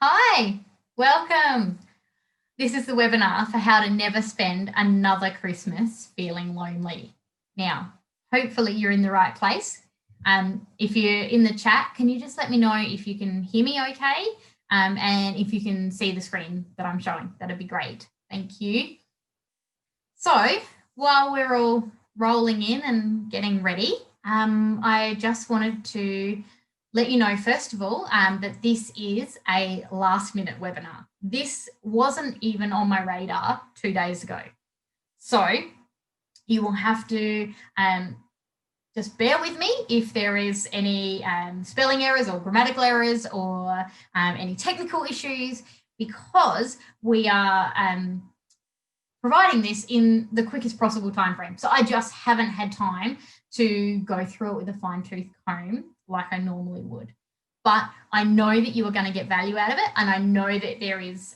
Hi, welcome. This is the webinar for how to never spend another Christmas feeling lonely. Now, hopefully you're in the right place. If you're in the chat, can you just let me know if you can hear me okay? And if you can see the screen that I'm showing, that'd be great. Thank you. So while we're all rolling in and getting ready, I just wanted to let you know, first of all, that this is a last minute webinar. This wasn't even on my radar 2 days ago. So you will have to just bear with me if there is any spelling errors or grammatical errors or any technical issues, because we are providing this in the quickest possible time frame. So I just haven't had time to go through it with a fine-tooth comb like I normally would. But I know that you are going to get value out of it, and I know that there is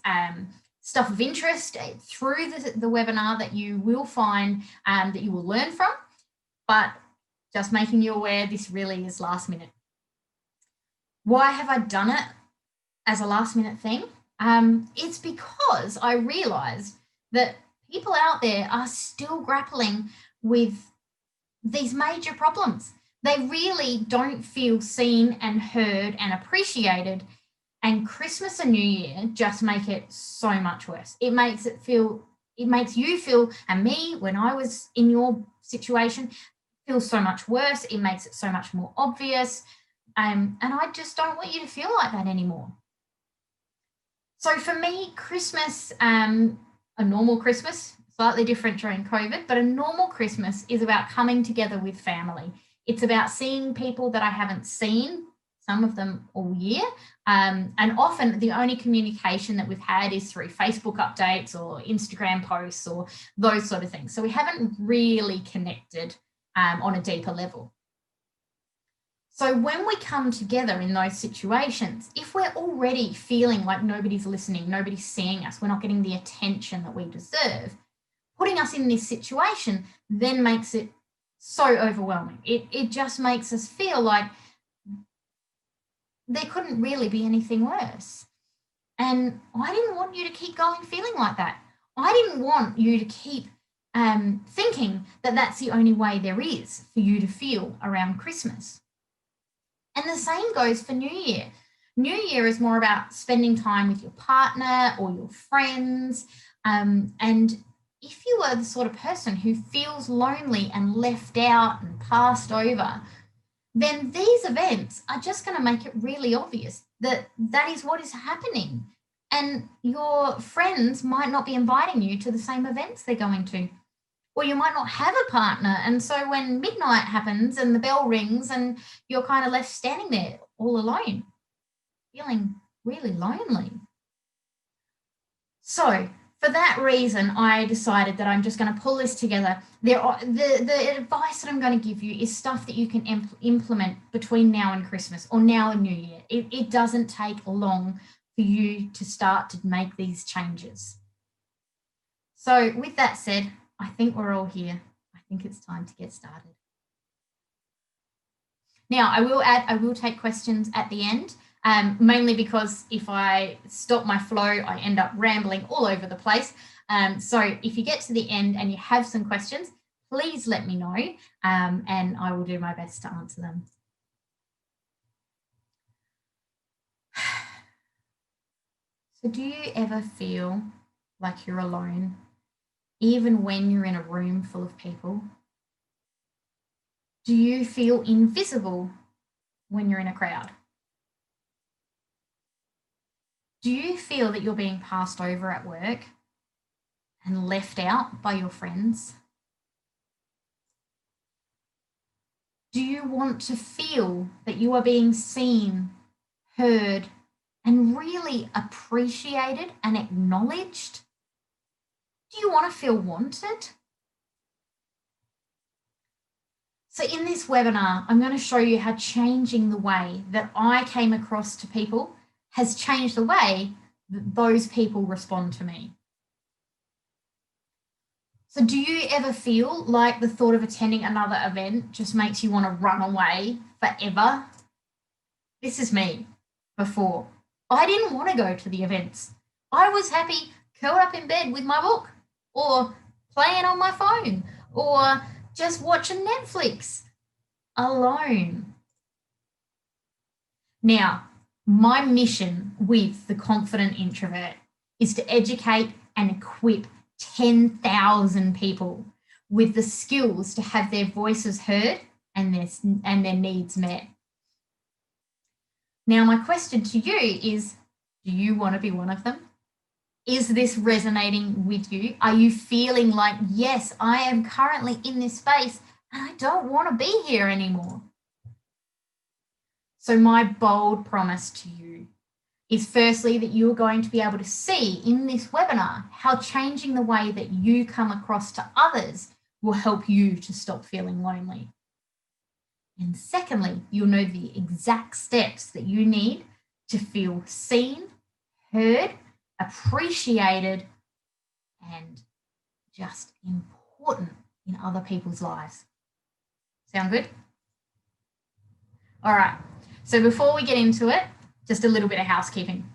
stuff of interest through the webinar that you will find that you will learn from. But just making you aware, this really is last minute. Why have I done it as a last minute thing? It's because I realised that people out there are still grappling with these major problems. They really don't feel seen and heard and appreciated. And Christmas and New Year just make it so much worse. It makes you feel, and me, when I was in your situation, feel so much worse. It makes it so much more obvious. And I just don't want you to feel like that anymore. So for me, Christmas, a normal Christmas, slightly different during COVID, but a normal Christmas is about coming together with family. It's about seeing people that I haven't seen, some of them all year. And often the only communication that we've had is through Facebook updates or Instagram posts or those sort of things. So we haven't really connected on a deeper level. So when we come together in those situations, if we're already feeling like nobody's listening, nobody's seeing us, we're not getting the attention that we deserve, putting us in this situation then makes it so overwhelming. It just makes us feel like there couldn't really be anything worse. And I didn't want you to keep going feeling like that. I didn't want you to keep thinking that that's the only way there is for you to feel around Christmas. And the same goes for New Year. New Year is more about spending time with your partner or your friends. And if you are the sort of person who feels lonely and left out and passed over, then these events are just going to make it really obvious that that is what is happening. And your friends might not be inviting you to the same events they're going to. Or you might not have a partner. And so when midnight happens and the bell rings and you're kind of left standing there all alone, feeling really lonely. So for that reason, I decided that I'm just going to pull this together. The advice that I'm going to give you is stuff that you can implement between now and Christmas or now and New Year. It doesn't take long for you to start to make these changes. So with that said, I think we're all here. I think it's time to get started. Now, I will take questions at the end, mainly because if I stop my flow, I end up rambling all over the place. So if you get to the end and you have some questions, please let me know, and I will do my best to answer them. So do you ever feel like you're alone, even when you're in a room full of people? Do you feel invisible when you're in a crowd? Do you feel that you're being passed over at work and left out by your friends? Do you want to feel that you are being seen, heard, and really appreciated and acknowledged? Do you want to feel wanted? So in this webinar, I'm going to show you how changing the way that I came across to people has changed the way that those people respond to me. So do you ever feel like the thought of attending another event just makes you want to run away forever? This is me before. I didn't want to go to the events. I was happy curled up in bed with my book or playing on my phone or just watching Netflix alone. Now, my mission with the Confident Introvert is to educate and equip 10,000 people with the skills to have their voices heard and their needs met. Now, my question to you is, do you want to be one of them? Is this resonating with you? Are you feeling like, yes, I am currently in this space and I don't want to be here anymore? So my bold promise to you is firstly that you're going to be able to see in this webinar how changing the way that you come across to others will help you to stop feeling lonely. And secondly, you'll know the exact steps that you need to feel seen, heard, appreciated, and just important in other people's lives. Sound good? All right. So before we get into it, just a little bit of housekeeping.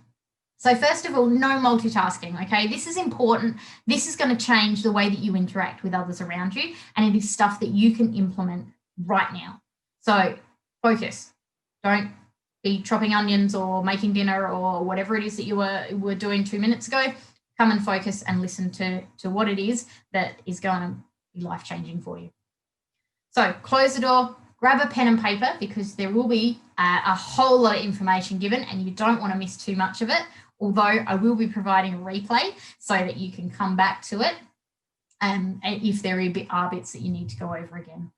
So first of all, no multitasking, okay? This is important. This is going to change the way that you interact with others around you, and it is stuff that you can implement right now. So focus. Don't be chopping onions or making dinner or whatever it is that you were doing 2 minutes ago. Come and focus and listen to what it is that is going to be life-changing for you. So close the door, grab a pen and paper because there will be a whole lot of information given and you don't want to miss too much of it, although I will be providing a replay so that you can come back to it if there are bits that you need to go over again.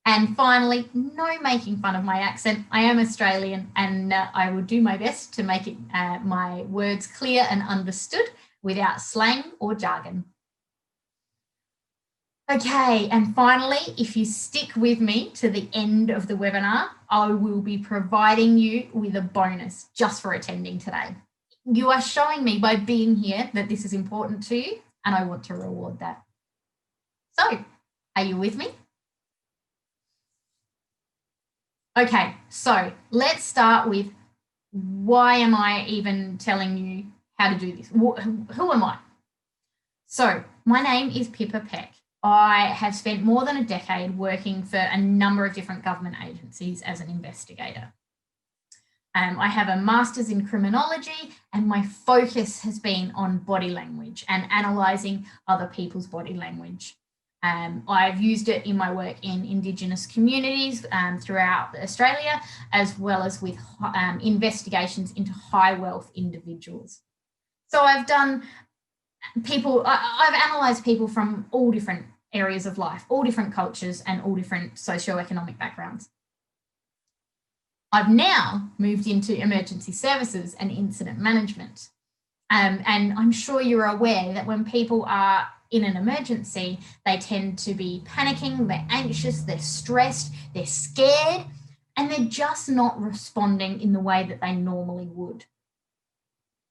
And finally, no making fun of my accent. I am Australian and I will do my best to make my words clear and understood without slang or jargon. Okay, and finally, if you stick with me to the end of the webinar, I will be providing you with a bonus just for attending today. You are showing me by being here that this is important to you and I want to reward that. So, are you with me? Okay, so let's start with why am I even telling you how to do this? Who am I? So, my name is Pippa Peck. I have spent more than a decade working for a number of different government agencies as an investigator. I have a master's in criminology and my focus has been on body language and analysing other people's body language. I've used it in my work in Indigenous communities throughout Australia, as well as with investigations into high wealth individuals. So I've analysed people from all different areas of life, all different cultures and all different socioeconomic backgrounds. I've now moved into emergency services and incident management. And I'm sure you're aware that when people are in an emergency, they tend to be panicking, they're anxious, they're stressed, they're scared, and they're just not responding in the way that they normally would.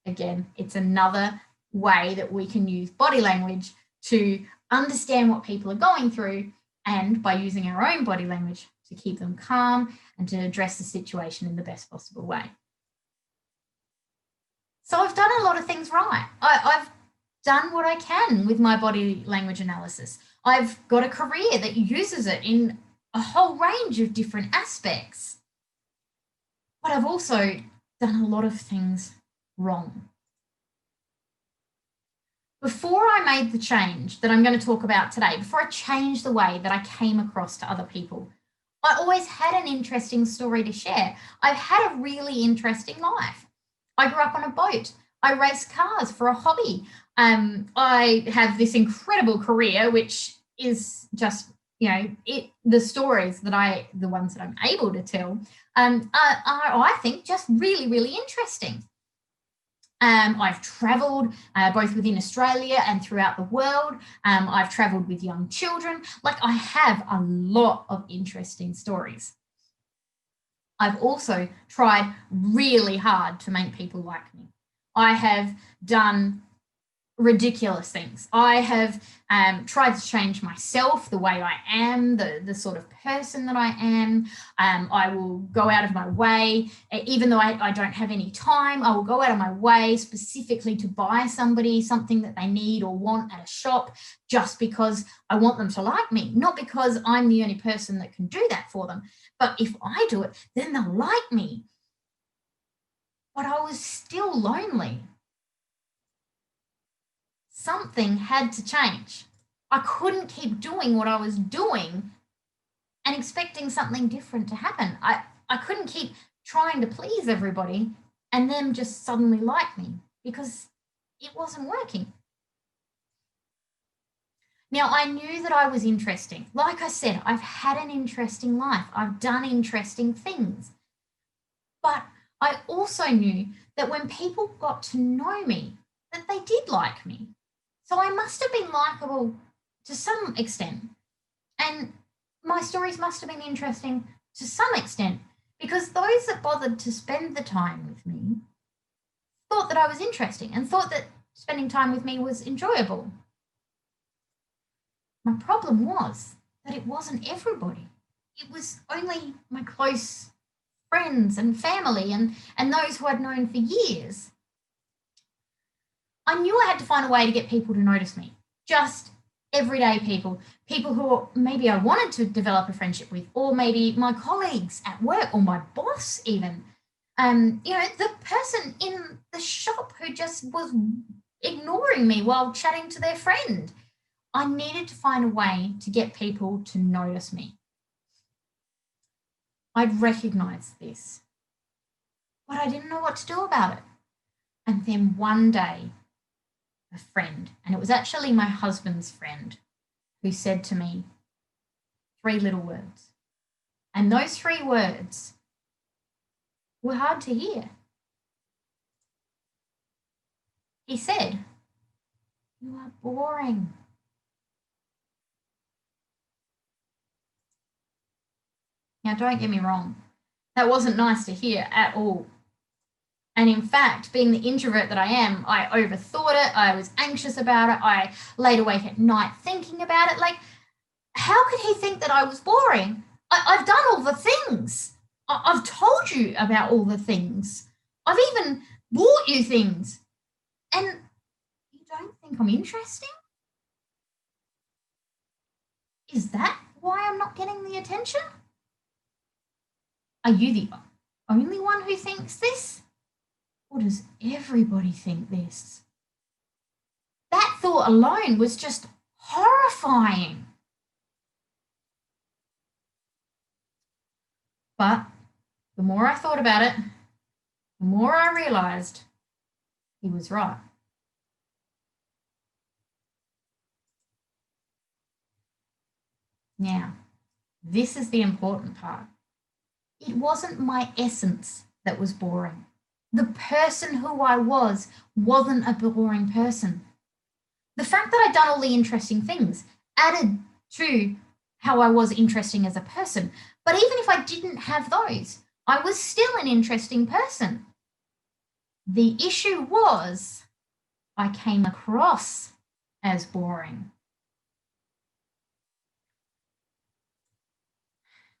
Again, it's another way that we can use body language to understand what people are going through and by using our own body language to keep them calm and to address the situation in the best possible way. So I've done a lot of things right. I've done what I can with my body language analysis. I've got a career that uses it in a whole range of different aspects. But I've also done a lot of things wrong. Before I made the change that I'm going to talk about today, before I changed the way that I came across to other people, I always had an interesting story to share. I've had a really interesting life. I grew up on a boat. I race cars for a hobby. I have this incredible career, which is just, the stories the ones that I'm able to tell are, I think, just really, really interesting. I've travelled both within Australia and throughout the world. I've travelled with young children. I have a lot of interesting stories. I've also tried really hard to make people like me. I have done ridiculous things. I have tried to change myself, the way I am, the sort of person that I am. I will go out of my way, even though I don't have any time, I will go out of my way specifically to buy somebody something that they need or want at a shop just because I want them to like me, not because I'm the only person that can do that for them. But if I do it, then they'll like me. But I was still lonely. Something had to change. I couldn't keep doing what I was doing and expecting something different to happen. I couldn't keep trying to please everybody and them just suddenly like me because it wasn't working. Now, I knew that I was interesting. Like I said, I've had an interesting life. I've done interesting things. But I also knew that when people got to know me, that they did like me. So I must have been likable to some extent. And my stories must have been interesting to some extent because those that bothered to spend the time with me thought that I was interesting and thought that spending time with me was enjoyable. My problem was that it wasn't everybody. It was only my close friends and family and those who I'd known for years. I knew I had to find a way to get people to notice me. Just everyday people, people who maybe I wanted to develop a friendship with, or maybe my colleagues at work, or my boss even. The person in the shop who just was ignoring me while chatting to their friend. I needed to find a way to get people to notice me. I'd recognized this, but I didn't know what to do about it. And then one day, a friend, and it was actually my husband's friend, who said to me 3 little words. And those 3 words were hard to hear. He said, "You are boring." Now, don't get me wrong, that wasn't nice to hear at all. And in fact, being the introvert that I am, I overthought it. I was anxious about it. I laid awake at night thinking about it. Like, how could he think that I was boring? I've done all the things. I've told you about all the things. I've even bought you things. And you don't think I'm interesting? Is that why I'm not getting the attention? Are you the only one who thinks this? Or does everybody think this? That thought alone was just horrifying. But the more I thought about it, the more I realized he was right. Now, this is the important part. It wasn't my essence that was boring. The person who I was wasn't a boring person. The fact that I'd done all the interesting things added to how I was interesting as a person. But even if I didn't have those, I was still an interesting person. The issue was I came across as boring.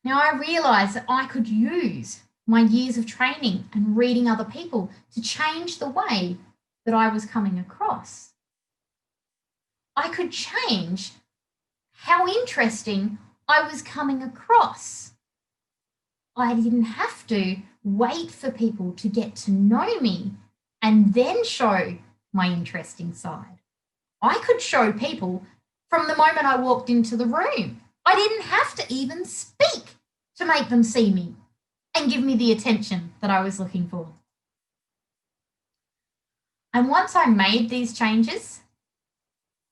Now I realized that I could use my years of training and reading other people to change the way that I was coming across. I could change how interesting I was coming across. I didn't have to wait for people to get to know me and then show my interesting side. I could show people from the moment I walked into the room. I didn't have to even speak to make them see me and give me the attention that I was looking for. And once I made these changes,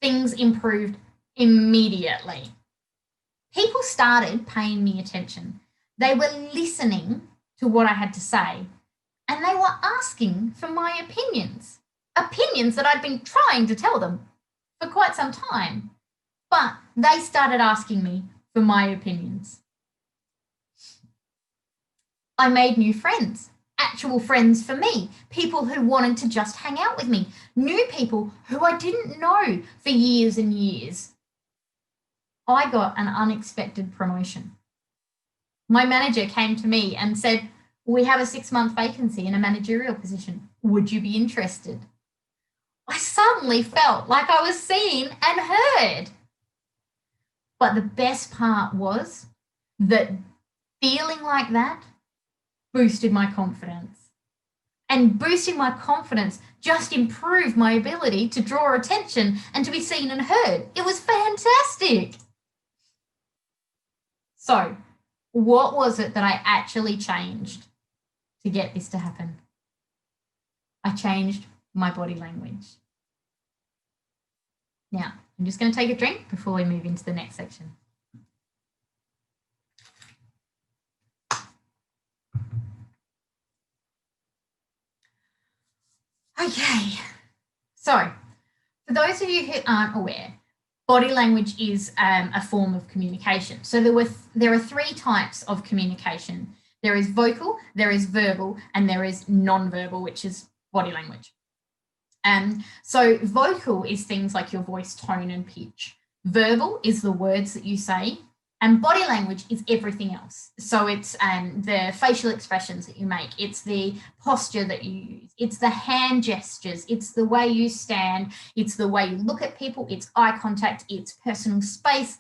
things improved immediately. People started paying me attention. They were listening to what I had to say, and they were asking for my opinions that I'd been trying to tell them for quite some time. But they started asking me for my opinions. I made new friends. actual friends for me, people who wanted to just hang out with me, new people who I didn't know for years and years. I got an unexpected promotion. My manager came to me and said, "We have a 6-month vacancy in a managerial position. Would you be interested?" I suddenly felt like I was seen and heard. But the best part was that feeling like that boosted my confidence. And boosting my confidence just improved my ability to draw attention and to be seen and heard. It was fantastic. So, what was it that I actually changed to get this to happen? I changed my body language. Now, I'm just going to take a drink before we move into the next section. Okay, so for those of you who aren't aware, body language is a form of communication. So there are 3 types of communication. There is vocal, there is verbal, and there is non-verbal, which is body language. So vocal is things like your voice tone and pitch. Verbal is the words that you say, and body language is everything else. So it's the facial expressions that you make, it's the posture that you use, it's the hand gestures, it's the way you stand, it's the way you look at people, it's eye contact, it's personal space.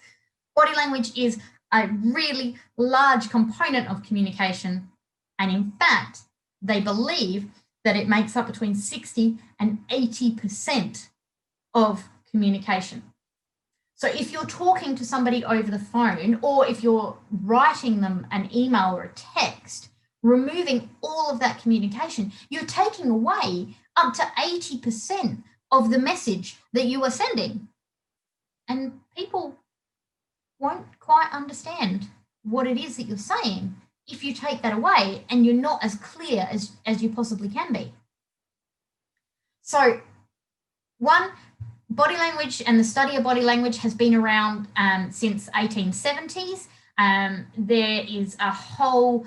Body language is a really large component of communication, and in fact, they believe that it makes up between 60 and 80% of communication. So if you're talking to somebody over the phone, or if you're writing them an email or a text, removing all of that communication, you're taking away up to 80% of the message that you are sending. And people won't quite understand what it is that you're saying if you take that away and you're not as clear as you possibly can be. So, one, body language and the study of body language has been around since 1870s. There is a whole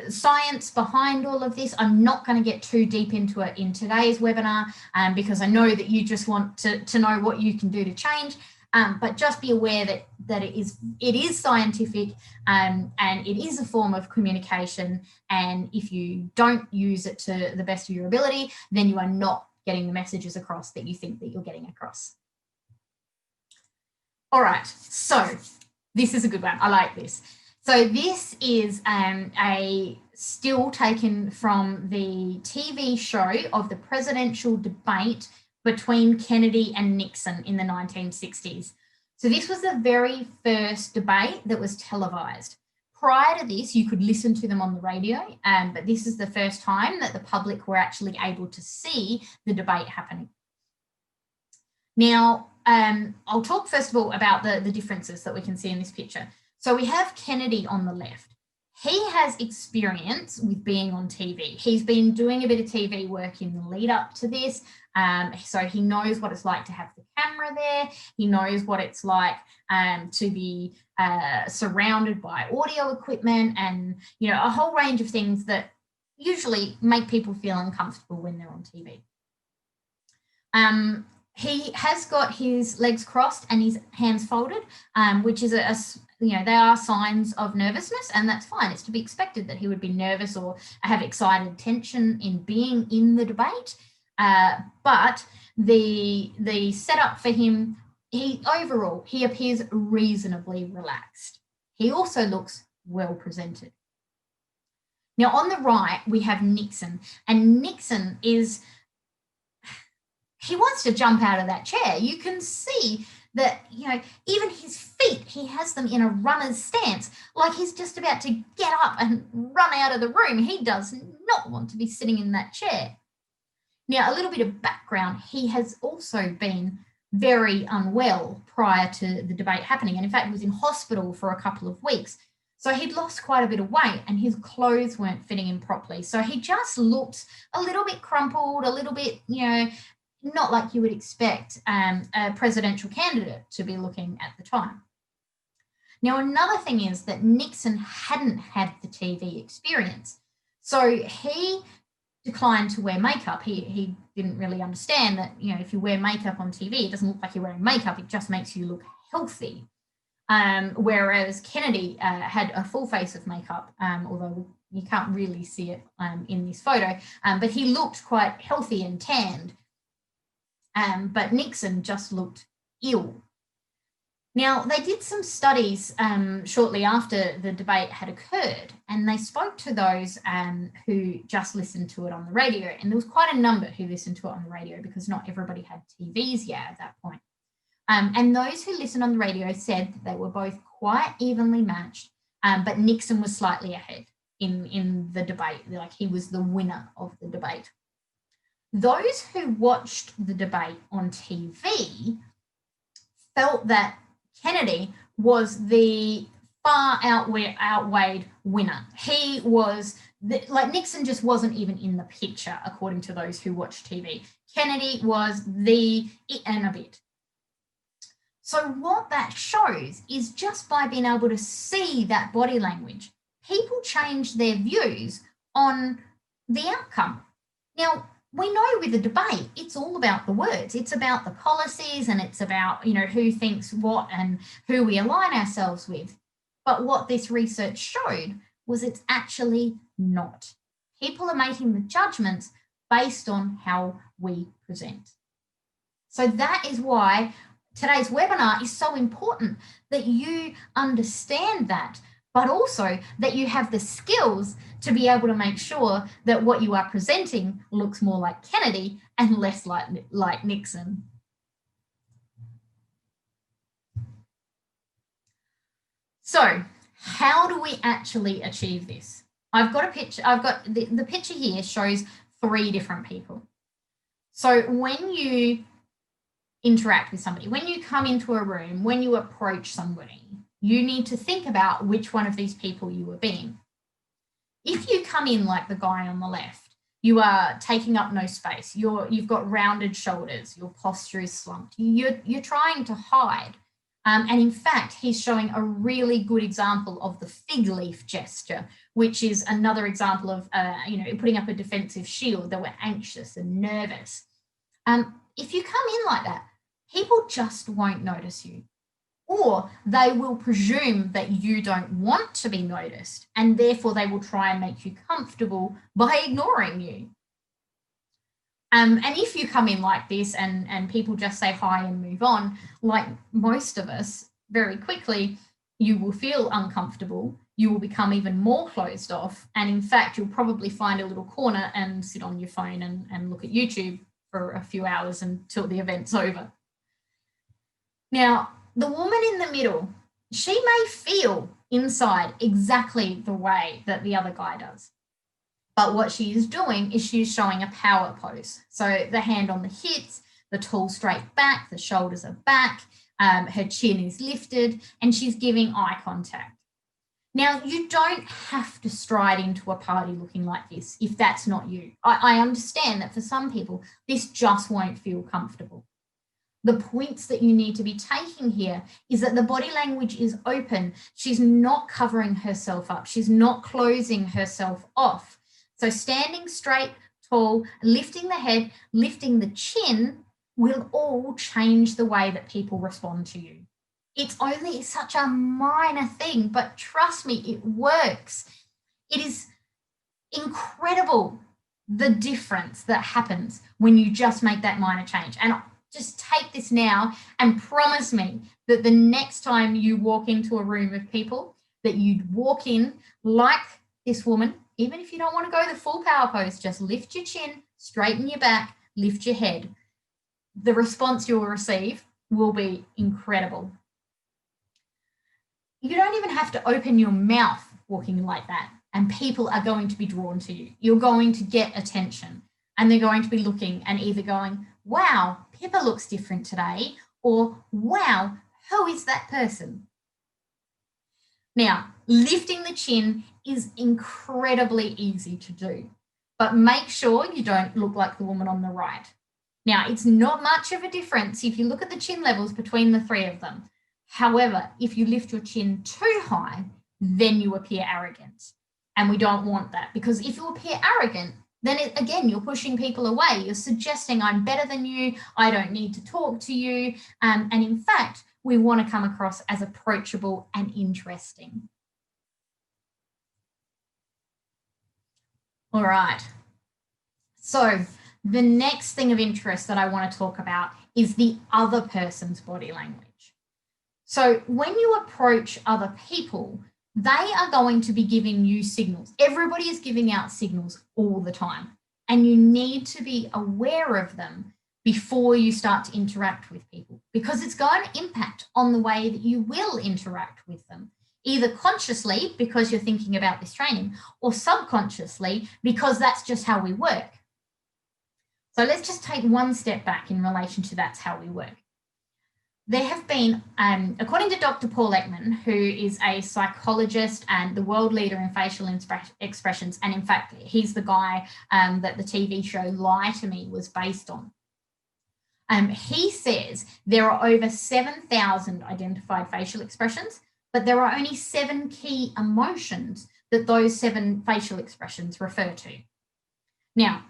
science behind all of this. I'm not going to get too deep into it in today's webinar because I know that you just want to know what you can do to change. But just be aware that it is scientific and it is a form of communication. And if you don't use it to the best of your ability, then you are not getting the messages across that you think that you're getting across. All right, so this is a good one. I like this. So this is a still taken from the TV show of the presidential debate between Kennedy and Nixon in the 1960s. So this was the very first debate that was televised. Prior to this, you could listen to them on the radio, but this is the first time that the public were actually able to see the debate happening. Now, I'll talk first of all about the differences that we can see in this picture. So we have Kennedy on the left. He has experience with being on TV. He's been doing a bit of TV work in the lead up to this. So he knows what it's like to have the camera there. He knows what it's like to be surrounded by audio equipment and, you know, a whole range of things that usually make people feel uncomfortable when they're on TV. He has got his legs crossed and his hands folded, which is they are signs of nervousness, and that's fine. It's to be expected that he would be nervous or have excited tension in being in the debate. But the setup for him, he appears reasonably relaxed. He also looks well presented. Now on the right, we have Nixon, and Nixon he wants to jump out of that chair. You can see that, you know, even his feet, he has them in a runner's stance, like he's just about to get up and run out of the room. He does not want to be sitting in that chair. Now, a little bit of background, he has also been very unwell prior to the debate happening. And in fact, he was in hospital for a couple of weeks. So he'd lost quite a bit of weight and his clothes weren't fitting him properly. So he just looked a little bit crumpled, a little bit, you know, not like you would expect a presidential candidate to be looking at the time. Now, another thing is that Nixon hadn't had the TV experience. So he declined to wear makeup. He didn't really understand that, you know, if you wear makeup on TV, it doesn't look like you're wearing makeup. It just makes you look healthy. Whereas Kennedy had a full face of makeup, although you can't really see it in this photo, but he looked quite healthy and tanned. But Nixon just looked ill. Now, they did some studies shortly after the debate had occurred, and they spoke to those who just listened to it on the radio. And there was quite a number who listened to it on the radio because not everybody had TVs yet at that point. And those who listened on the radio said that they were both quite evenly matched, but Nixon was slightly ahead in the debate. Like, he was the winner of the debate. Those who watched the debate on TV felt that Kennedy was the far outweighed winner. He was, like, Nixon just wasn't even in the picture, according to those who watched TV. Kennedy was the it and a bit. So what that shows is just by being able to see that body language, people change their views on the outcome. Now, we know with the debate, it's all about the words. It's about the policies, and it's about, you know, who thinks what and who we align ourselves with. But what this research showed was it's actually not. People are making the judgments based on how we present. So that is why today's webinar is so important, that you understand that, but also that you have the skills to be able to make sure that what you are presenting looks more like Kennedy and less like Nixon. So how do we actually achieve this? I've got a picture. I've got the picture here shows 3 different people. So when you interact with somebody, when you come into a room, when you approach somebody, you need to think about which one of these people you are being. If you come in like the guy on the left, you are taking up no space. You've got rounded shoulders. Your posture is slumped. You're trying to hide. And in fact, he's showing a really good example of the fig leaf gesture, which is another example of, putting up a defensive shield, that we're anxious and nervous. If you come in like that, people just won't notice you. Or they will presume that you don't want to be noticed, and therefore they will try and make you comfortable by ignoring you. And if you come in like this and people just say hi and move on, like most of us, very quickly, you will feel uncomfortable. You will become even more closed off. And in fact, you'll probably find a little corner and sit on your phone and look at YouTube for a few hours until the event's over. Now, the woman in the middle, she may feel inside exactly the way that the other guy does. But what she is doing is she's showing a power pose. So the hand on the hips, the tall straight back, the shoulders are back, her chin is lifted, and she's giving eye contact. Now, you don't have to stride into a party looking like this if that's not you. I understand that for some people, this just won't feel comfortable. The points that you need to be taking here is that the body language is open. She's not covering herself up. She's not closing herself off. So standing straight, tall, lifting the head, lifting the chin will all change the way that people respond to you. It's only such a minor thing, but trust me, it works. It is incredible, the difference that happens when you just make that minor change. And just take this now and promise me that the next time you walk into a room of people, that you'd walk in like this woman, even if you don't want to go the full power pose, just lift your chin, straighten your back, lift your head. The response you'll receive will be incredible. You don't even have to open your mouth walking like that, and people are going to be drawn to you. You're going to get attention, and they're going to be looking and either going, wow, Pippa looks different today, or wow, who is that person? Now, lifting the chin is incredibly easy to do, but make sure you don't look like the woman on the right. Now, it's not much of a difference if you look at the chin levels between the 3 of them. However, if you lift your chin too high, then you appear arrogant. And we don't want that, because if you appear arrogant, then again, you're pushing people away. You're suggesting I'm better than you. I don't need to talk to you. And in fact, we want to come across as approachable and interesting. All right. So the next thing of interest that I want to talk about is the other person's body language. So when you approach other people, they are going to be giving you signals. Everybody is giving out signals all the time, and you need to be aware of them before you start to interact with people, because it's going to impact on the way that you will interact with them, either consciously because you're thinking about this training, or subconsciously because that's just how we work. So let's just take one step back in relation to that's how we work. There have been, according to Dr. Paul Ekman, who is a psychologist and the world leader in facial expressions, and in fact, he's the guy that the TV show Lie to Me was based on. He says there are over 7,000 identified facial expressions, but there are only 7 key emotions that those 7 facial expressions refer to. Now,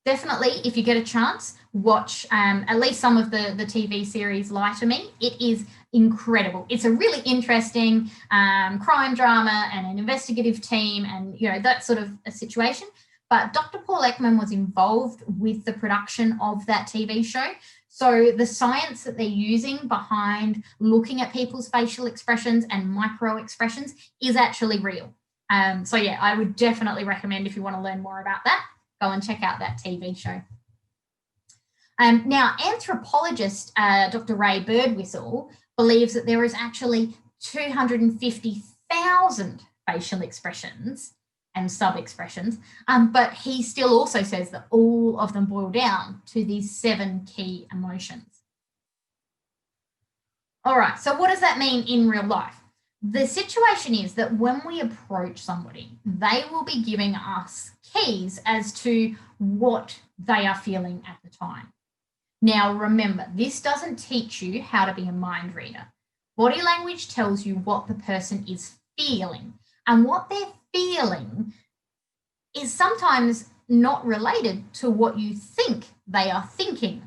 definitely, if you get a chance, watch at least some of the TV series Lie to Me. It is incredible. It's a really interesting crime drama and an investigative team and, you know, that sort of a situation. But Dr. Paul Ekman was involved with the production of that TV show. So the science that they're using behind looking at people's facial expressions and micro expressions is actually real. So yeah, I would definitely recommend, if you want to learn more about that, go and check out that TV show. Now, anthropologist Dr. Ray Birdwhistell believes that there is actually 250,000 facial expressions and sub-expressions, but he still also says that all of them boil down to these 7 key emotions. All right, so what does that mean in real life? The situation is that when we approach somebody, they will be giving us keys as to what they are feeling at the time. Now, remember, this doesn't teach you how to be a mind reader. Body language tells you what the person is feeling, and what they're feeling is sometimes not related to what you think they are thinking.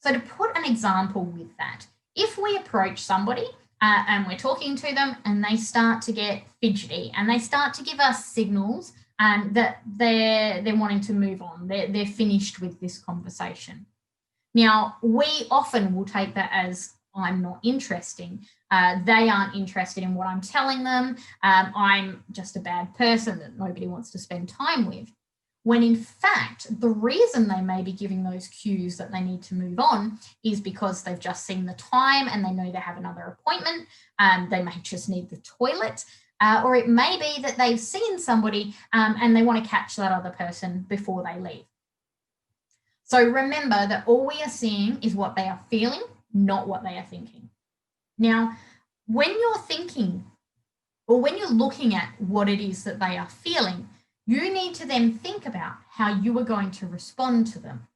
So to put an example with that, if we approach somebody and we're talking to them and they start to get fidgety and they start to give us signals that they're wanting to move on, they're finished with this conversation. Now, we often will take that as I'm not interested. They aren't interested in what I'm telling them. I'm just a bad person that nobody wants to spend time with. When in fact, the reason they may be giving those cues that they need to move on is because they've just seen the time and they know they have another appointment. They may just need the toilet, or it may be that they've seen somebody and they want to catch that other person before they leave. So remember that all we are seeing is what they are feeling, not what they are thinking. Now, when you're thinking or when you're looking at what it is that they are feeling, you need to then think about how you are going to respond to them.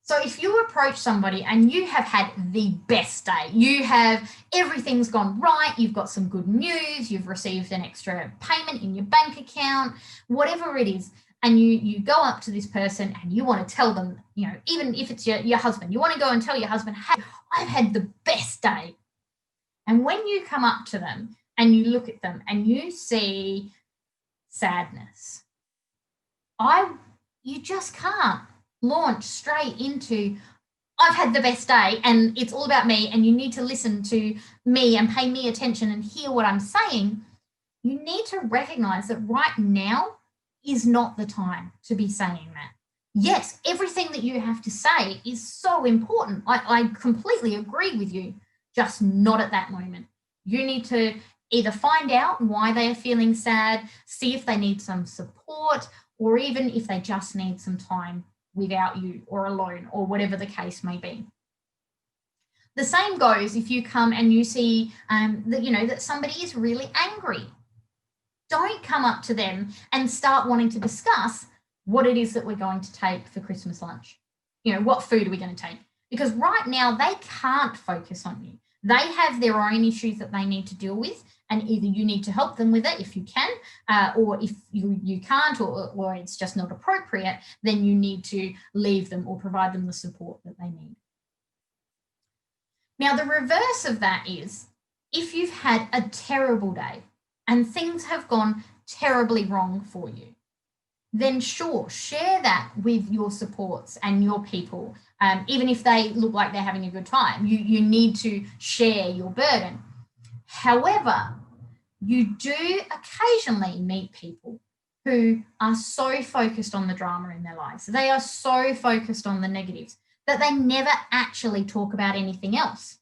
So if you approach somebody and you have had the best day, everything's gone right, you've got some good news, you've received an extra payment in your bank account, whatever it is, and you go up to this person and you want to tell them, you know, even if it's your husband, you want to go and tell your husband, hey, I've had the best day. And when you come up to them and you look at them and you see sadness, you just can't launch straight into, I've had the best day and it's all about me and you need to listen to me and pay me attention and hear what I'm saying. You need to recognize that right now is not the time to be saying that. Yes, everything that you have to say is so important. I completely agree with you, just not at that moment. You need to either find out why they are feeling sad, see if they need some support, or even if they just need some time without you or alone or whatever the case may be. The same goes if you come and you see that somebody is really angry. Don't come up to them and start wanting to discuss what it is that we're going to take for Christmas lunch. You know, what food are we going to take? Because right now they can't focus on you. They have their own issues that they need to deal with, and either you need to help them with it if you can, or if you can't, or it's just not appropriate, then you need to leave them or provide them the support that they need. Now, the reverse of that is if you've had a terrible day and things have gone terribly wrong for you, then sure, share that with your supports and your people. Even if they look like they're having a good time, you need to share your burden. However, you do occasionally meet people who are so focused on the drama in their lives. They are so focused on the negatives that they never actually talk about anything else.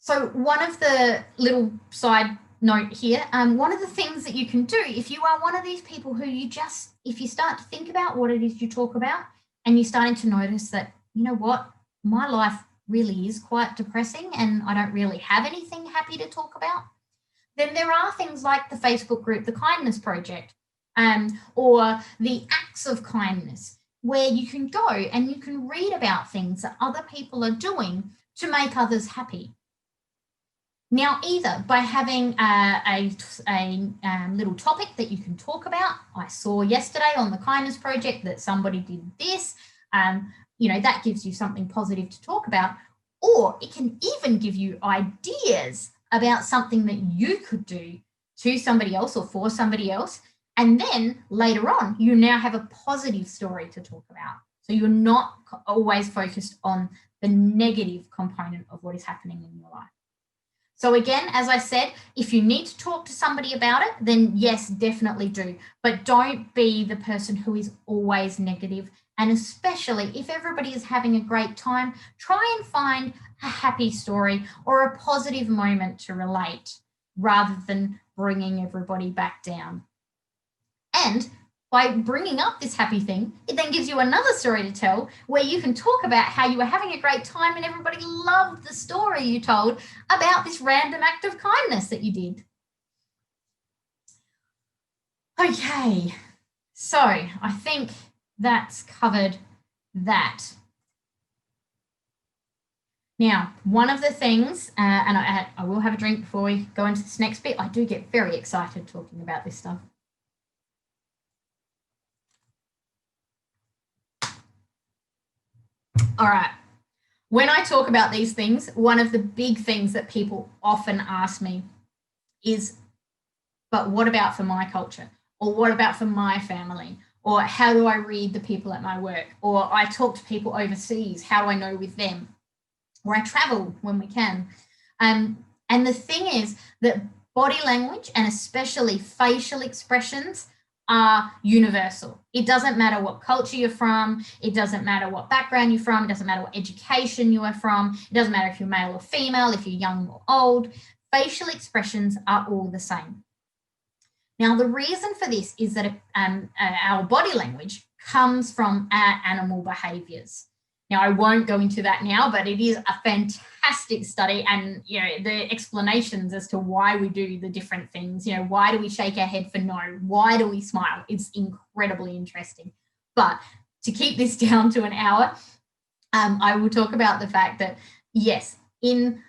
So one of the little side note here, one of the things that you can do if you are one of these people who if you start to think about what it is you talk about and you're starting to notice that, you know what, my life really is quite depressing and I don't really have anything happy to talk about, then there are things like the Facebook group, the Kindness Project, or the Acts of Kindness, where you can go and you can read about things that other people are doing to make others happy. Now, either by having a little topic that you can talk about. I saw yesterday on the Kindness Project that somebody did this. That gives you something positive to talk about. Or it can even give you ideas about something that you could do to somebody else or for somebody else. And then later on, you now have a positive story to talk about. So you're not always focused on the negative component of what is happening in your life. So again, as I said, if you need to talk to somebody about it, then yes, definitely do. But don't be the person who is always negative. And especially if everybody is having a great time, try and find a happy story or a positive moment to relate rather than bringing everybody back down. And by bringing up this happy thing, it then gives you another story to tell where you can talk about how you were having a great time and everybody loved the story you told about this random act of kindness that you did. Okay, so I think that's covered that. Now, one of the things, and I will have a drink before we go into this next bit, I do get very excited talking about this stuff. All right. When I talk about these things, one of the big things that people often ask me is, but what about for my culture? Or what about for my family? Or how do I read the people at my work? Or I talk to people overseas, how do I know with them? Or I travel when we can. And the thing is that body language and especially facial expressions are universal. It doesn't matter what culture you're from. It doesn't matter what background you're from. It doesn't matter what education you are from. It doesn't matter if you're male or female, if you're young or old. Facial expressions are all the same. Now, the reason for this is that our body language comes from our animal behaviors. Now, I won't go into that now, but it is a fantastic study, and the explanations as to why we do the different things. Why do we shake our head for no? Why do we smile? It's incredibly interesting. But to keep this down to an hour, I will talk about the fact that yes, in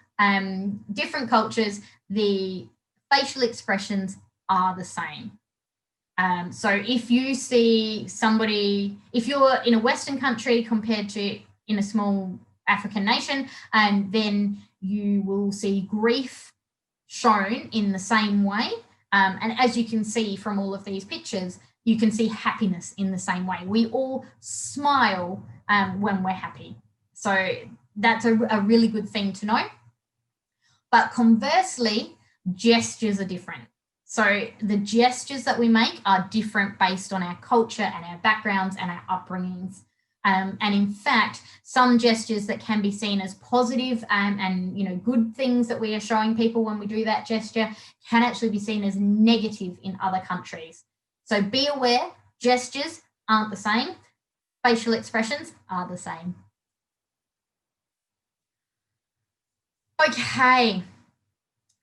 different cultures, the facial expressions are the same. So if you see somebody, if you're in a Western country compared to in a small African nation, then you will see grief shown in the same way. And as you can see from all of these pictures, you can see happiness in the same way. We all smile when we're happy. So that's a really good thing to know. But conversely, gestures are different. So the gestures that we make are different based on our culture and our backgrounds and our upbringings. And in fact, some gestures that can be seen as positive and good things that we are showing people when we do that gesture can actually be seen as negative in other countries. So be aware, gestures aren't the same. Facial expressions are the same. Okay.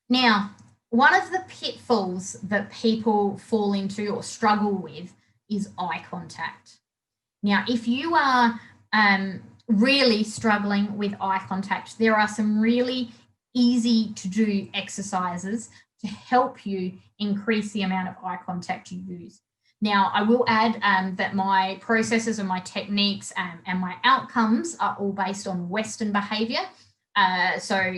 Now, one of the pitfalls that people fall into or struggle with is eye contact. Now, if you are really struggling with eye contact, there are some really easy to do exercises to help you increase the amount of eye contact you use. Now, I will add that my processes and my techniques and my outcomes are all based on Western behaviour. So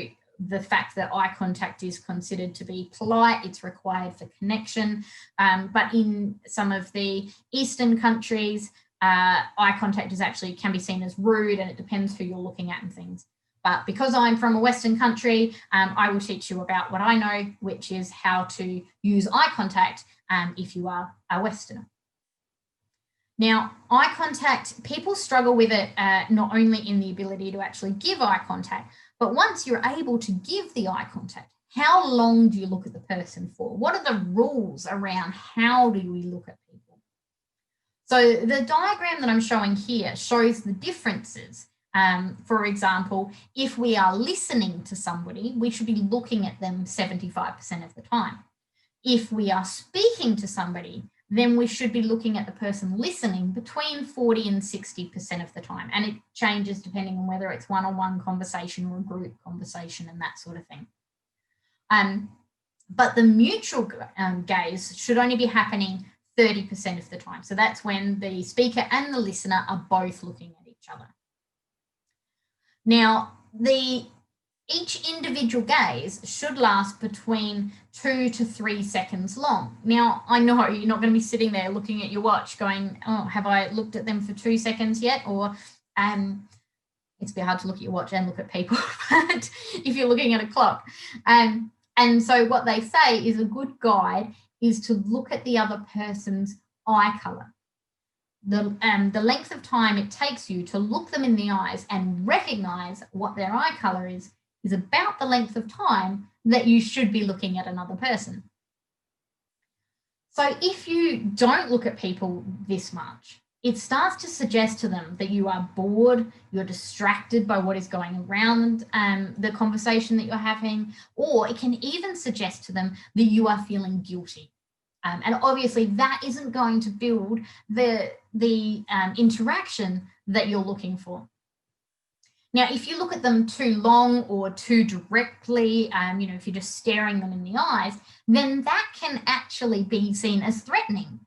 the fact that eye contact is considered to be polite, it's required for connection. But in some of the Eastern countries, eye contact can be seen as rude, and it depends who you're looking at and things. But because I'm from a Western country, I will teach you about what I know, which is how to use eye contact if you are a Westerner. Now, eye contact, people struggle with it not only in the ability to actually give eye contact, but once you're able to give the eye contact, how long do you look at the person for? What are the rules around how do we look at people? So the diagram that I'm showing here shows the differences. For example, if we are listening to somebody, we should be looking at them 75% of the time. If we are speaking to somebody, then we should be looking at the person listening between 40 and 60% of the time. And it changes depending on whether it's one-on-one conversation or a group conversation and that sort of thing. But the mutual gaze should only be happening 30% of the time. So that's when the speaker and the listener are both looking at each other. Now, each individual gaze should last between 2 to 3 seconds long. Now, I know you're not going to be sitting there looking at your watch going, oh, have I looked at them for 2 seconds yet? Or it's a bit hard to look at your watch and look at people, but if you're looking at a clock. And so what they say is a good guide is to look at the other person's eye colour. The length of time it takes you to look them in the eyes and recognise what their eye colour is about the length of time that you should be looking at another person. So if you don't look at people this much, it starts to suggest to them that you are bored, you're distracted by what is going around the conversation that you're having, or it can even suggest to them that you are feeling guilty. And obviously that isn't going to build the interaction that you're looking for. Now, if you look at them too long or too directly, if you're just staring them in the eyes, then that can actually be seen as threatening.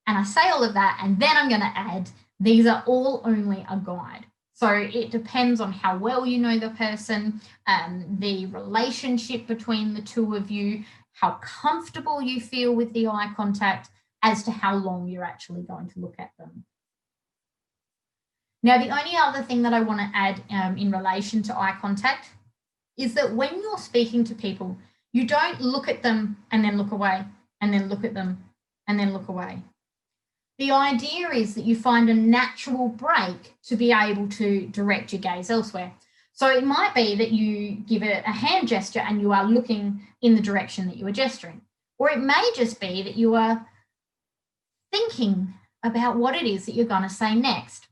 And I say all of that, and then I'm going to add, these are all only a guide. So it depends on how well you know the person, the relationship between the two of you, how comfortable you feel with the eye contact, as to how long you're actually going to look at them. Now, the only other thing that I want to add in relation to eye contact is that when you're speaking to people, you don't look at them and then look away, and then look at them and then look away. The idea is that you find a natural break to be able to direct your gaze elsewhere. So it might be that you give a hand gesture and you are looking in the direction that you are gesturing. Or it may just be that you are thinking about what it is that you're going to say next.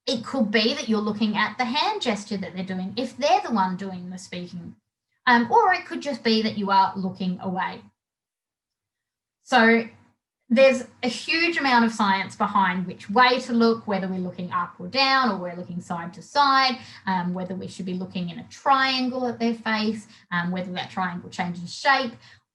It could be that you're looking at the hand gesture that they're doing, if they're the one doing the speaking. Or it could just be that you are looking away. So there's a huge amount of science behind which way to look, whether we're looking up or down, or we're looking side to side, whether we should be looking in a triangle at their face, whether that triangle changes shape,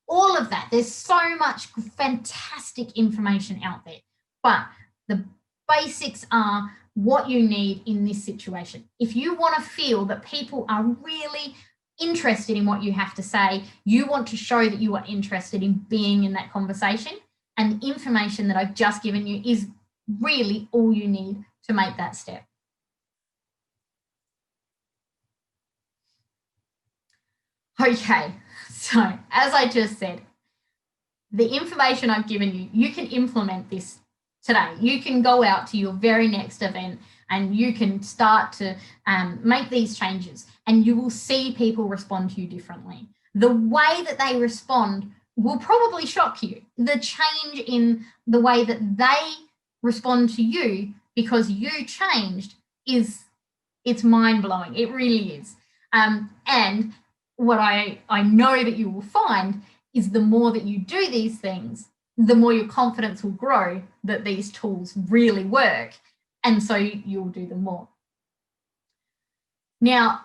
all of that. There's so much fantastic information out there. But the basics are what you need in this situation. If you want to feel that people are really interested in what you have to say, you want to show that you are interested in being in that conversation, and the information that I've just given you is really all you need to make that step. Okay, so as I just said, the information I've given you, you can implement this today. You can go out to your very next event and you can start to make these changes, and you will see people respond to you differently. The way that they respond will probably shock you. The change in the way that they respond to you because you changed it's mind-blowing. It really is. And what I know that you will find is the more that you do these things, the more your confidence will grow that these tools really work, And so you'll do them more. Now,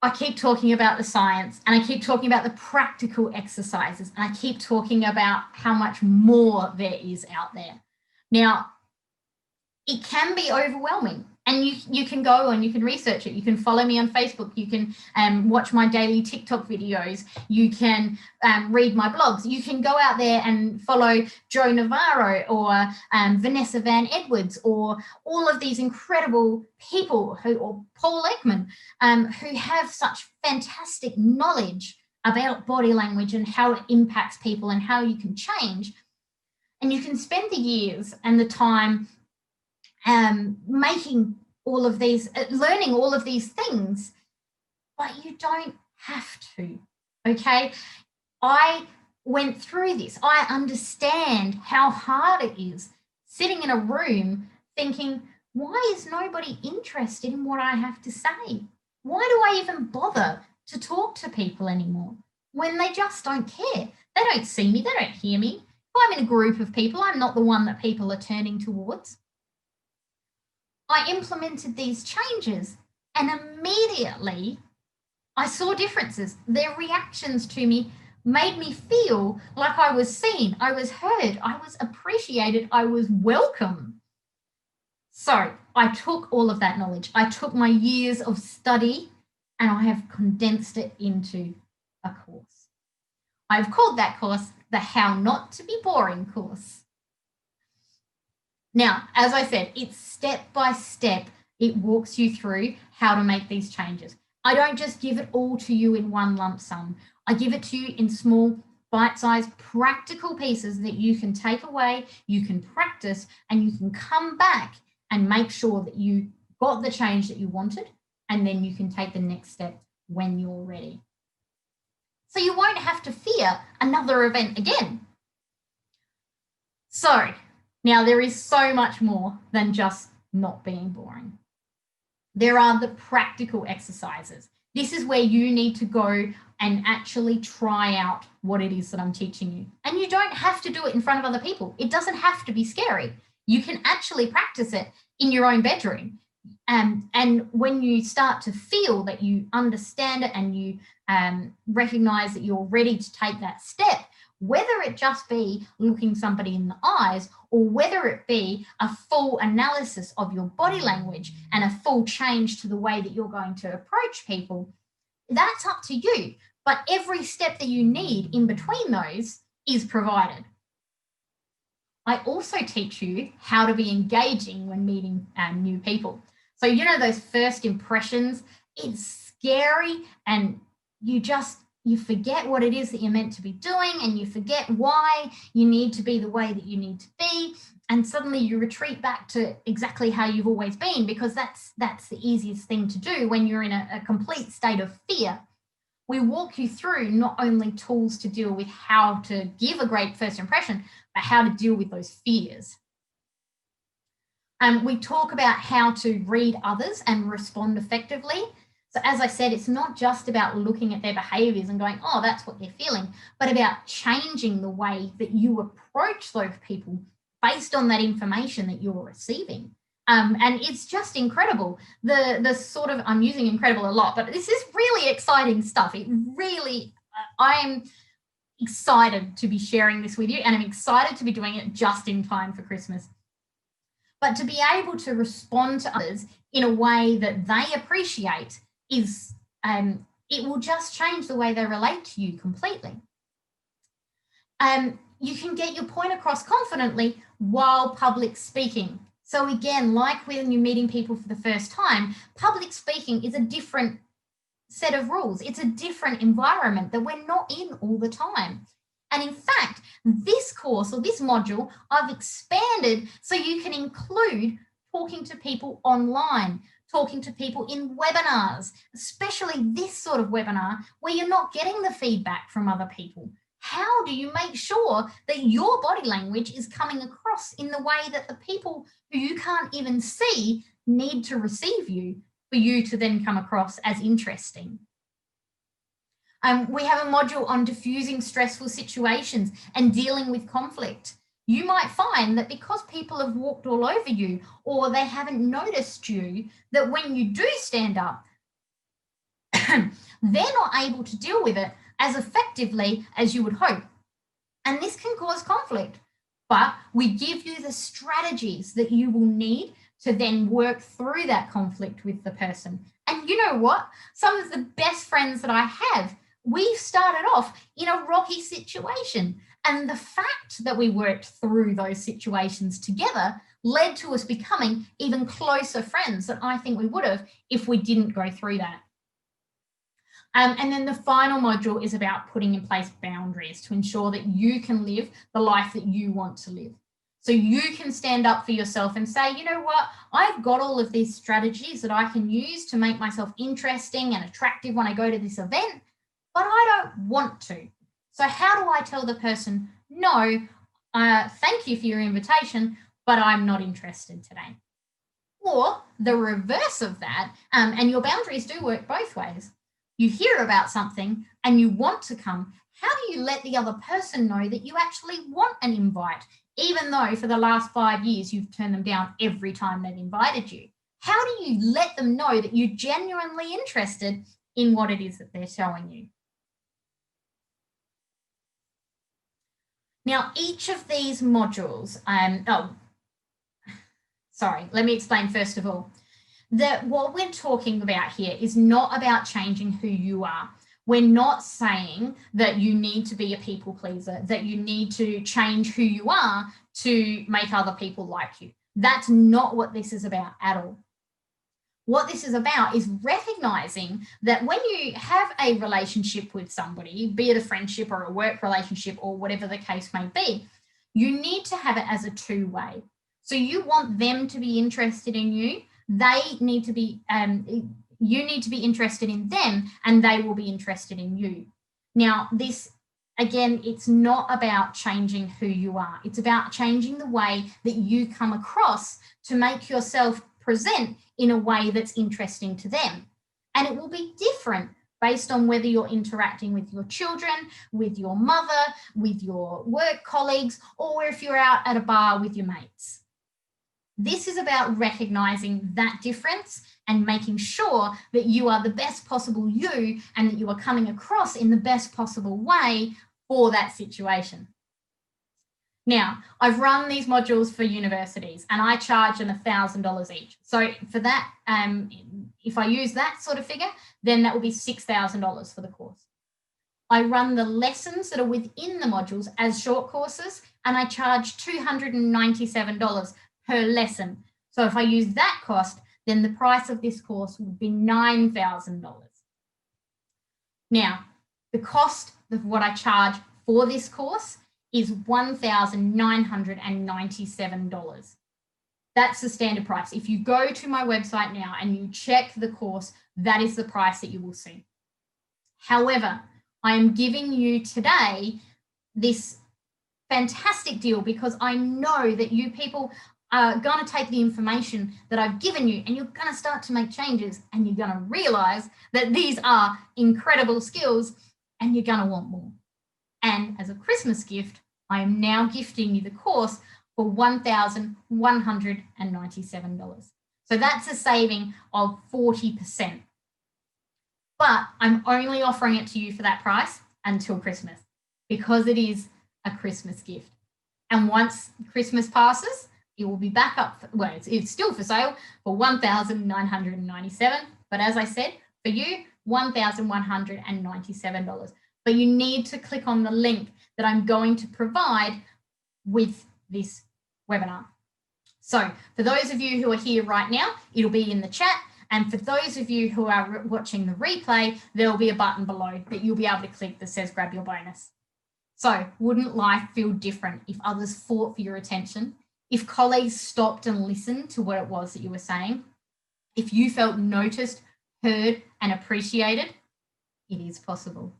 I keep talking about the science, and I keep talking about the practical exercises, and I keep talking about how much more there is out there. Now, it can be overwhelming, and you can go and you can research it. You can follow me on Facebook. You can watch my daily TikTok videos. You can read my blogs. You can go out there and follow Joe Navarro or Vanessa Van Edwards or all of these incredible people or Paul Ekman who have such fantastic knowledge about body language and how it impacts people and how you can change. And you can spend the years and the time making all of these, learning all of these things, but you don't have to, okay? I went through this. I understand how hard it is sitting in a room thinking, why is nobody interested in what I have to say? Why do I even bother to talk to people anymore when they just don't care? They don't see me, they don't hear me. If I'm in a group of people, I'm not the one that people are turning towards. I implemented these changes and immediately I saw differences. Their reactions to me made me feel like I was seen, I was heard, I was appreciated, I was welcome. So I took all of that knowledge. I took my years of study and I have condensed it into a course. I've called that course the How Not to Be Boring course. Now, as I said, it's step by step. It walks you through how to make these changes. I don't just give it all to you in one lump sum. I give it to you in small, bite-sized, practical pieces that you can take away, you can practice, and you can come back and make sure that you got the change that you wanted, and then you can take the next step when you're ready. So you won't have to fear another event again. So now there is so much more than just not being boring. There are the practical exercises. This is where you need to go and actually try out what it is that I'm teaching you. And you don't have to do it in front of other people. It doesn't have to be scary. You can actually practice it in your own bedroom. And when you start to feel that you understand it and you recognize that you're ready to take that step, whether it just be looking somebody in the eyes or whether it be a full analysis of your body language and a full change to the way that you're going to approach people, that's up to you. But every step that you need in between those is provided. I also teach you how to be engaging when meeting new people. So, you know, those first impressions, it's scary and you forget what it is that you're meant to be doing and you forget why you need to be the way that you need to be. And suddenly you retreat back to exactly how you've always been because that's the easiest thing to do when you're in a complete state of fear. We walk you through not only tools to deal with how to give a great first impression, but how to deal with those fears. We talk about how to read others and respond effectively. So as I said, it's not just about looking at their behaviors and going, oh, that's what they're feeling, but about changing the way that you approach those people based on that information that you're receiving. And it's just incredible. The sort of, I'm using incredible a lot, but this is really exciting stuff. It really, I'm excited to be sharing this with you and I'm excited to be doing it just in time for Christmas. But to be able to respond to others in a way that they appreciate is, it will just change the way they relate to you completely. You can get your point across confidently while public speaking. So again, like when you're meeting people for the first time, public speaking is a different set of rules. It's a different environment that we're not in all the time. And in fact, this course or this module, I've expanded so you can include talking to people online, talking to people in webinars, especially this sort of webinar where you're not getting the feedback from other people. How do you make sure that your body language is coming across in the way that the people who you can't even see need to receive you for you to then come across as interesting? We have a module on diffusing stressful situations and dealing with conflict. You might find that because people have walked all over you or they haven't noticed you, that when you do stand up, they're not able to deal with it as effectively as you would hope. And this can cause conflict. But we give you the strategies that you will need to then work through that conflict with the person. And you know what? Some of the best friends that I have, we've started off in a rocky situation. And the fact that we worked through those situations together led to us becoming even closer friends than I think we would have if we didn't go through that. And then the final module is about putting in place boundaries to ensure that you can live the life that you want to live. So you can stand up for yourself and say, you know what, I've got all of these strategies that I can use to make myself interesting and attractive when I go to this event, but I don't want to. So how do I tell the person, no, thank you for your invitation, but I'm not interested today? Or the reverse of that, and your boundaries do work both ways. You hear about something and you want to come. How do you let the other person know that you actually want an invite, even though for the last 5 years you've turned them down every time they've invited you? How do you let them know that you're genuinely interested in what it is that they're showing you? Now, each of these modules, let me explain first of all. That what we're talking about here is not about changing who you are. We're not saying that you need to be a people pleaser, that you need to change who you are to make other people like you. That's not what this is about at all. What this is about is recognizing that when you have a relationship with somebody, be it a friendship or a work relationship or whatever the case may be, you need to have it as a two-way. So you want them to be interested in you. They need to be, you need to be interested in them and they will be interested in you. Now, this, again, it's not about changing who you are. It's about changing the way that you come across to make yourself present in a way that's interesting to them. And it will be different based on whether you're interacting with your children, with your mother, with your work colleagues, or if you're out at a bar with your mates. This is about recognizing that difference and making sure that you are the best possible you and that you are coming across in the best possible way for that situation. Now, I've run these modules for universities and I charge them $1,000 each. So for that, if I use that sort of figure, then that will be $6,000 for the course. I run the lessons that are within the modules as short courses and I charge $297 per lesson. So if I use that cost, then the price of this course would be $9,000. Now, the cost of what I charge for this course is $1,997. That's the standard price. If you go to my website now and you check the course, that is the price that you will see. However, I am giving you today this fantastic deal because I know that you people are going to take the information that I've given you and you're going to start to make changes and you're going to realize that these are incredible skills and you're going to want more. And as a Christmas gift, I am now gifting you the course for $1,197. So that's a saving of 40%. But I'm only offering it to you for that price until Christmas because it is a Christmas gift. And once Christmas passes, it will be back up, it's still for sale for $1,997. But as I said, for you, $1,197. But you need to click on the link that I'm going to provide with this webinar. So for those of you who are here right now, it'll be in the chat. And for those of you who are watching the replay, there'll be a button below that you'll be able to click that says grab your bonus. So wouldn't life feel different if others fought for your attention? If colleagues stopped and listened to what it was that you were saying? If you felt noticed, heard, and appreciated? It is possible.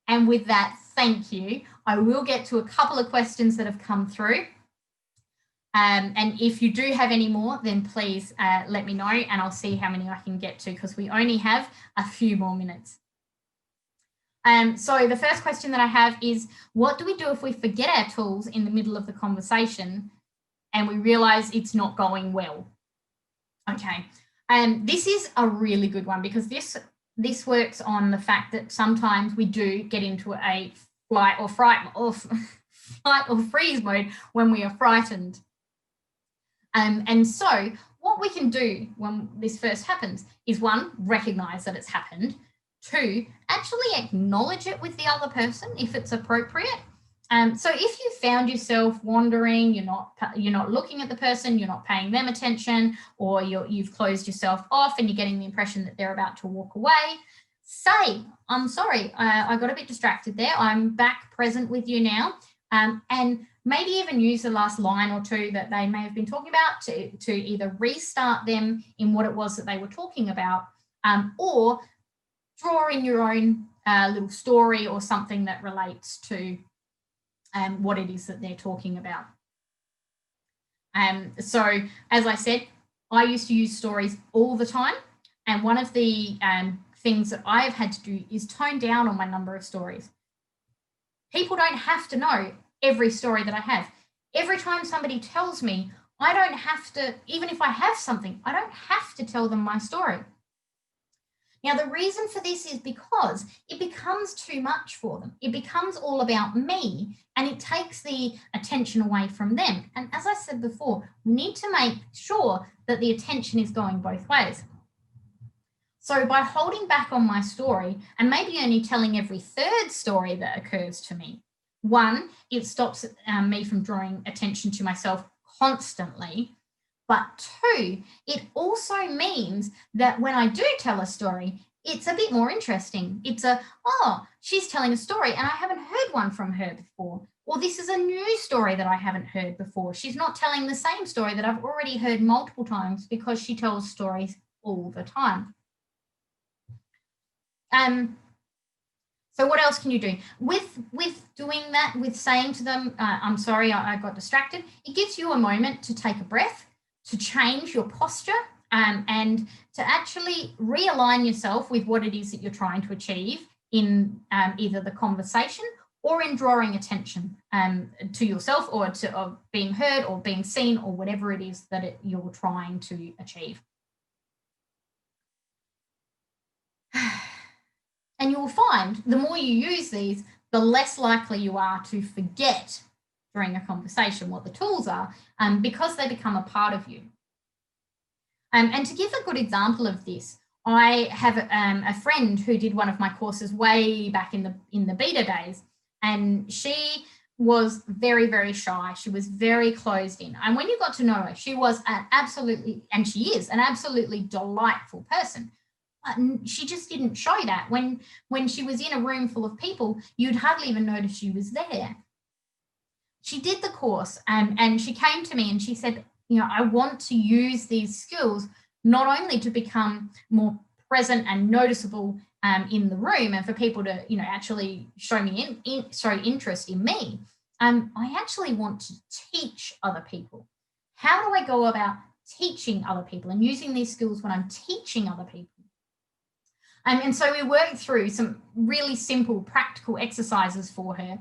And with that, thank you. I will get to a couple of questions that have come through. And if you do have any more, then please let me know and I'll see how many I can get to because we only have a few more minutes. So the first question that I have is, what do we do if we forget our tools in the middle of the conversation and we realize it's not going well? Okay. This is a really good one because this works on the fact that sometimes we do get into a flight or freeze mode when we are frightened. And so what we can do when this first happens is, one, recognize that it's happened. Two, actually acknowledge it with the other person if it's appropriate. So if you found yourself wandering, you're not looking at the person, you're not paying them attention, or you've closed yourself off and you're getting the impression that they're about to walk away, say, I'm sorry, I got a bit distracted there. I'm back present with you now. And maybe even use the last line or two that they may have been talking about to either restart them in what it was that they were talking about, or draw in your own little story or something that relates to what it is that they're talking about. So as I said, I used to use stories all the time. And one of the things that I've had to do is tone down on my number of stories. People don't have to know every story that I have. Every time somebody tells me, I don't have to, even if I have something, I don't have to tell them my story. Now, the reason for this is because it becomes too much for them. It becomes all about me and it takes the attention away from them. And as I said before, we need to make sure that the attention is going both ways. So by holding back on my story and maybe only telling every third story that occurs to me, one, it stops me from drawing attention to myself constantly. But two, it also means that when I do tell a story, it's a bit more interesting. It's she's telling a story and I haven't heard one from her before. Or this is a new story that I haven't heard before. She's not telling the same story that I've already heard multiple times because she tells stories all the time. So what else can you do? With doing that, with saying to them, I'm sorry, I got distracted, it gives you a moment to take a breath, to change your posture, and to actually realign yourself with what it is that you're trying to achieve in either the conversation or in drawing attention to yourself or to being heard or being seen or whatever it is that you're trying to achieve. And you will find the more you use these, the less likely you are to forget during a conversation what the tools are, because they become a part of you. And to give a good example of this, I have a friend who did one of my courses way back in the beta days, and she was very, very shy. She was very closed in. And when you got to know her, she was and she is an absolutely delightful person. But she just didn't show that. When she was in a room full of people, you'd hardly even notice she was there. She did the course and she came to me and she said, I want to use these skills not only to become more present and noticeable in the room and for people to, actually show me interest in me. I actually want to teach other people. How do I go about teaching other people and using these skills when I'm teaching other people? And so we worked through some really simple practical exercises for her,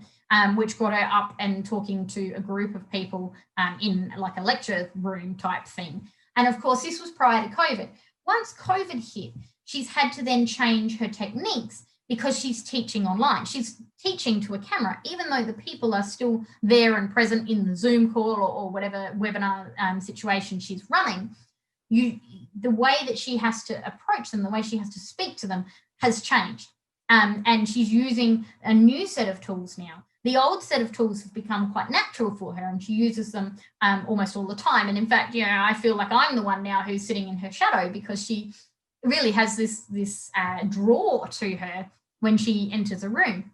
which got her up and talking to a group of people in like a lecture room type thing. And of course, this was prior to COVID. Once COVID hit, she's had to then change her techniques because she's teaching online. She's teaching to a camera, even though the people are still there and present in the Zoom call or whatever webinar situation she's running. The way that she has to approach them, the way she has to speak to them has changed. And she's using a new set of tools now. The old set of tools have become quite natural for her and she uses them almost all the time. And in fact, I feel like I'm the one now who's sitting in her shadow because she really has this draw to her when she enters a room.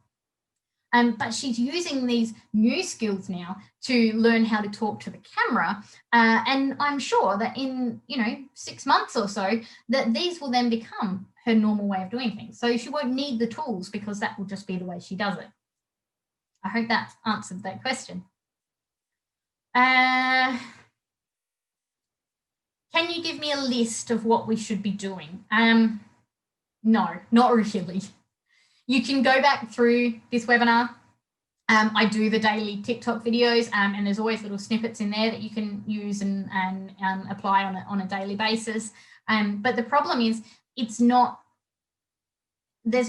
But she's using these new skills now to learn how to talk to the camera. And I'm sure that in, 6 months or so, that these will then become her normal way of doing things. So she won't need the tools because that will just be the way she does it. I hope that answered that question. Can you give me a list of what we should be doing? No, not really. You can go back through this webinar. I do the daily TikTok videos, and there's always little snippets in there that you can use and apply on a daily basis. But the problem is, there's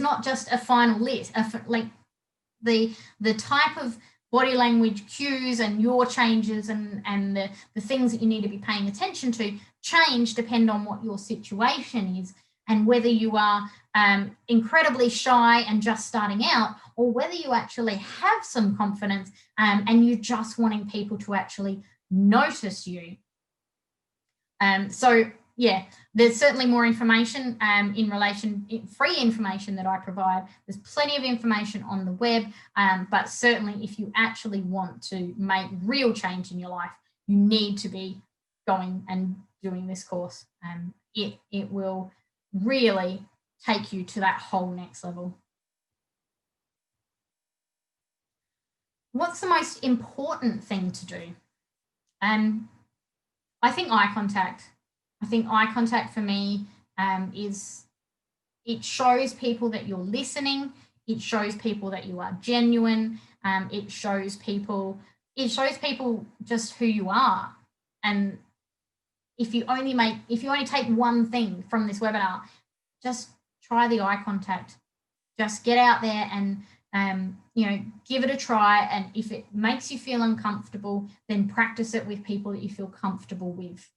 not just a final list, like the type of body language cues and your changes and the things that you need to be paying attention to change depend on what your situation is, and whether you are incredibly shy and just starting out, or whether you actually have some confidence and you're just wanting people to actually notice you. So yeah, there's certainly more information free information that I provide. There's plenty of information on the web, but certainly if you actually want to make real change in your life, you need to be going and doing this course. It will really take you to that whole next level. What's the most important thing to do? I think eye contact. I think eye contact for me it shows people that you're listening. It shows people that you are genuine. It shows people just who you are. And if you only take one thing from this webinar, just try the eye contact. Just get out there and give it a try. And if it makes you feel uncomfortable, then practice it with people that you feel comfortable with.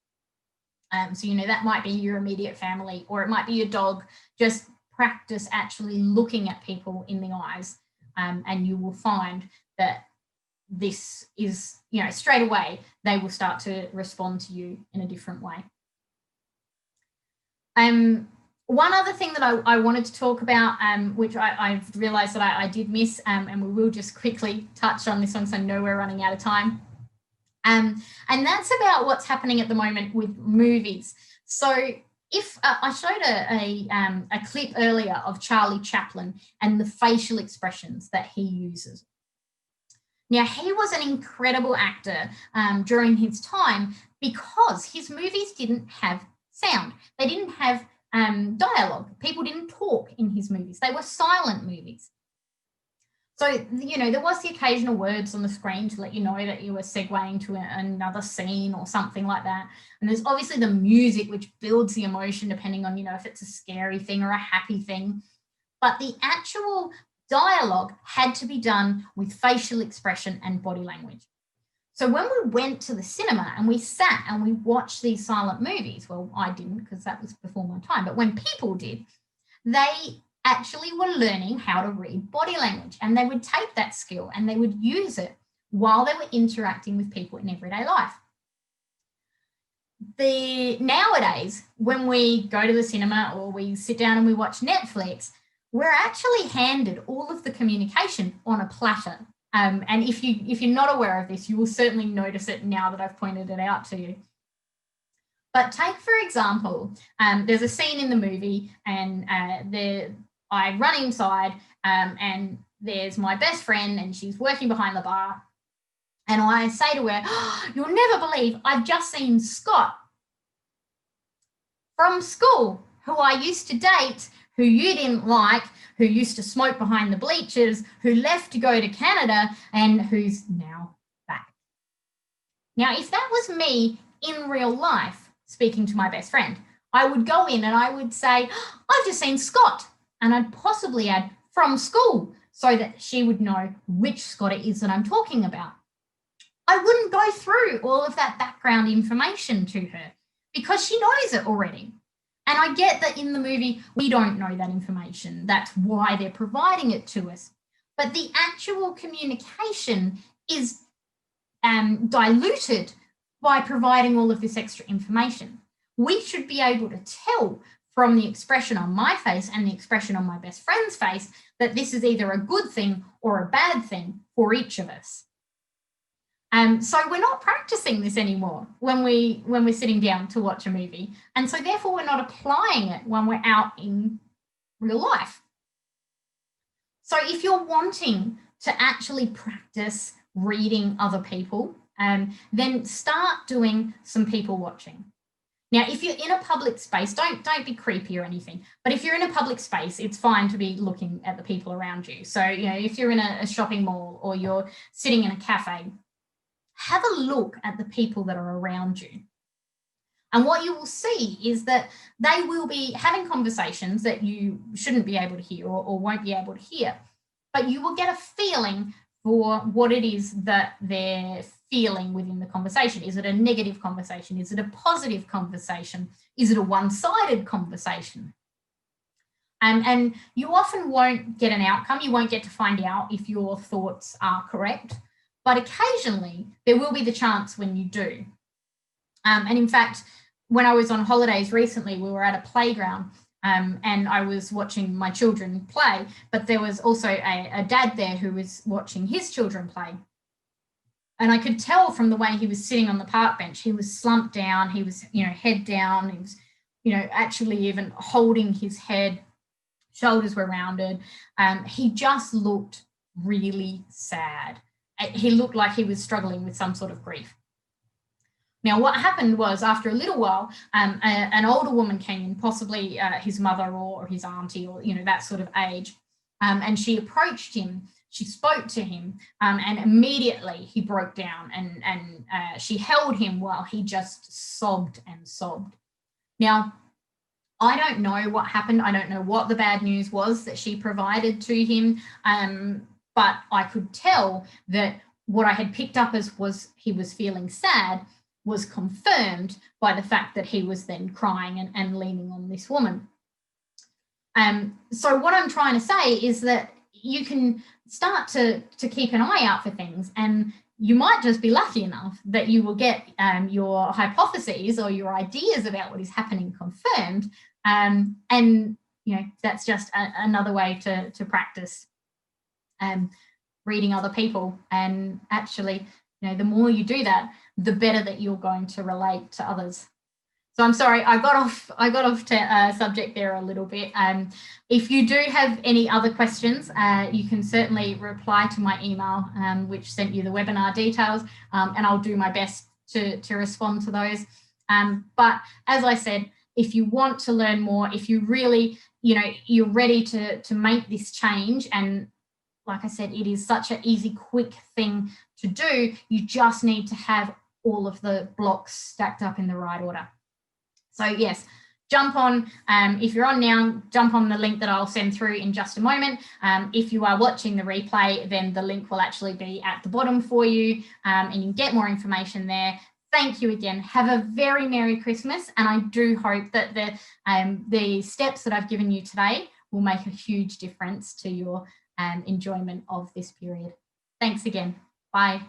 So, that might be your immediate family, or it might be your dog. Just practice actually looking at people in the eyes, and you will find that this is, straight away, they will start to respond to you in a different way. One other thing that I wanted to talk about, which I've realised that I did miss, and we will just quickly touch on this one, so I know we're running out of time. And that's about what's happening at the moment with movies. So if I showed a clip earlier of Charlie Chaplin and the facial expressions that he uses. Now, he was an incredible actor during his time because his movies didn't have sound. They didn't have dialogue. People didn't talk in his movies. They were silent movies. So, there was the occasional words on the screen to let you know that you were segueing to another scene or something like that. And there's obviously the music, which builds the emotion depending on, if it's a scary thing or a happy thing. But the actual dialogue had to be done with facial expression and body language. So when we went to the cinema and we sat and we watched these silent movies, well, I didn't because that was before my time, but when people did, they actually were learning how to read body language, and they would take that skill and they would use it while they were interacting with people in everyday life. Nowadays, when we go to the cinema or we sit down and we watch Netflix, we're actually handed all of the communication on a platter. And if you're not aware of this, you will certainly notice it now that I've pointed it out to you. But take, for example, there's a scene in the movie and I run inside and there's my best friend and she's working behind the bar. And I say to her, "Oh, you'll never believe I've just seen Scott from school, who I used to date, who you didn't like, who used to smoke behind the bleachers, who left to go to Canada, and who's now back." Now, if that was me in real life speaking to my best friend, I would go in and I would say, "I've just seen Scott," and I'd possibly add "from school," so that she would know which Scott it is that I'm talking about. I wouldn't go through all of that background information to her because she knows it already. And I get that in the movie, we don't know that information. That's why they're providing it to us. But the actual communication is diluted by providing all of this extra information. We should be able to tell from the expression on my face and the expression on my best friend's face that this is either a good thing or a bad thing for each of us. So we're not practicing this anymore when we're sitting down to watch a movie. And so therefore we're not applying it when we're out in real life. So if you're wanting to actually practice reading other people, then start doing some people watching. Now, if you're in a public space, don't be creepy or anything, but if you're in a public space, it's fine to be looking at the people around you. So, if you're in a shopping mall or you're sitting in a cafe, have a look at the people that are around you. And what you will see is that they will be having conversations that you shouldn't be able to hear or won't be able to hear, but you will get a feeling for what it is that they're feeling within the conversation. Is it a negative conversation? Is it a positive conversation? Is it a one-sided conversation? And you often won't get an outcome. You won't get to find out if your thoughts are correct, but occasionally there will be the chance when you do. And in fact, when I was on holidays recently, we were at a playground and I was watching my children play, but there was also a dad there who was watching his children play. And I could tell from the way he was sitting on the park bench, he was slumped down, he was, head down, he was, actually even holding his head, shoulders were rounded. He just looked really sad. He looked like he was struggling with some sort of grief. Now, what happened was after a little while, an older woman came in, possibly his mother or his auntie or, that sort of age, and she approached him, she spoke to him, and immediately he broke down and she held him while he just sobbed and sobbed. Now, I don't know what happened. I don't know what the bad news was that she provided to him, but I could tell that what I had picked up as was he was feeling sad was confirmed by the fact that he was then crying and leaning on this woman. So what I'm trying to say is that you can start to keep an eye out for things, and you might just be lucky enough that you will get your hypotheses or your ideas about what is happening confirmed. And, that's just another way to practice reading other people. And actually, the more you do that, the better that you're going to relate to others. So I'm sorry, I got off to subject there a little bit. If you do have any other questions, you can certainly reply to my email, which sent you the webinar details, and I'll do my best to respond to those. But as I said, if you want to learn more, if you really, you're ready to make this change, and like I said, it is such an easy, quick thing to do. You just need to have all of the blocks stacked up in the right order. So yes, jump on, if you're on now, jump on the link that I'll send through in just a moment. If you are watching the replay, then the link will actually be at the bottom for you, and you can get more information there. Thank you again. Have a very Merry Christmas. And I do hope that the steps that I've given you today will make a huge difference to your enjoyment of this period. Thanks again. Bye.